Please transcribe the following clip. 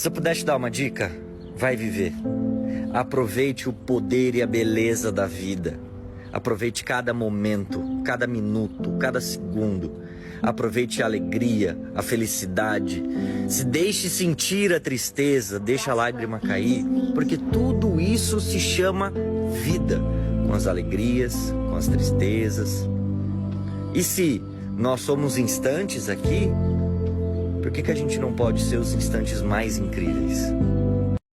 Se eu pudesse te dar uma dica, vai viver. Aproveite o poder e a beleza da vida. Aproveite cada momento, cada minuto, cada segundo. Aproveite a alegria, a felicidade. Se deixe sentir a tristeza, deixe a lágrima cair, porque tudo isso se chama vida, com as alegrias, com as tristezas. E se nós somos instantes aqui, por que a gente não pode ser os instantes mais incríveis?